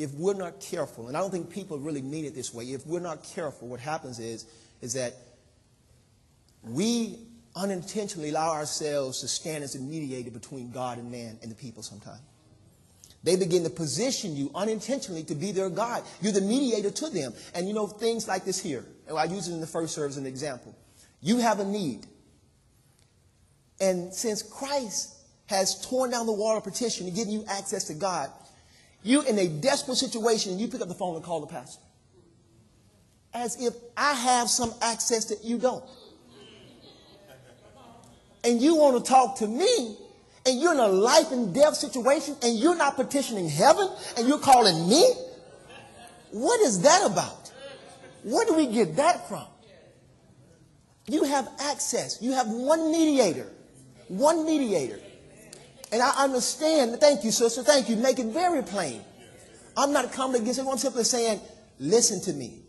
if we're not careful, and I don't think people really mean it this way, if we're not careful, what happens is that we unintentionally allow ourselves to stand as a mediator between God and man and the people sometimes. They begin to position you unintentionally to be their God. You're the mediator to them. And you know, things like this here, I use it in the first service as an example. You have a need. And since Christ has torn down the wall of partition and given you access to God, you're in a desperate situation and you pick up the phone and call the pastor. As if I have some access that you don't. And you want to talk to me, and you're in a life and death situation, and you're not petitioning heaven, and you're calling me? What is that about? Where do we get that from? You have access. You have one mediator. One mediator. And I understand. Thank you, sister. Thank you. Make it very plain. I'm not coming against it. I'm simply saying, listen to me.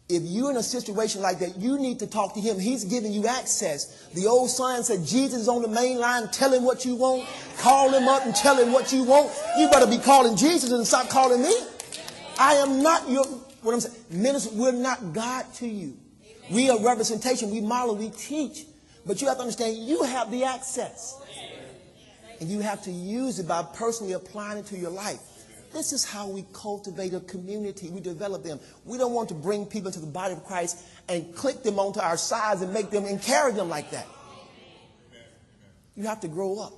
If you're in a situation like that, you need to talk to him. He's giving you access. The old sign said, Jesus is on the main line. Tell him what you want. Call him up and tell him what you want. You better be calling Jesus and stop calling me. I am not your, what I'm saying, minister, we're not God to you. We are representation. We model, we teach. But you have to understand, you have the access. And you have to use it by personally applying it to your life. This is how we cultivate a community. We develop them. We don't want to bring people into the body of Christ and click them onto our sides and make them and carry them like that. You have to grow up.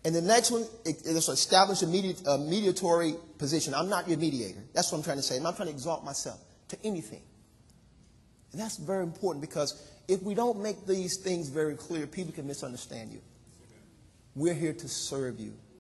And the next one is to establish a mediatory position. I'm not your mediator. That's what I'm trying to say. I'm not trying to exalt myself to anything. And that's very important, because if we don't make these things very clear, people can misunderstand you. We're here to serve you.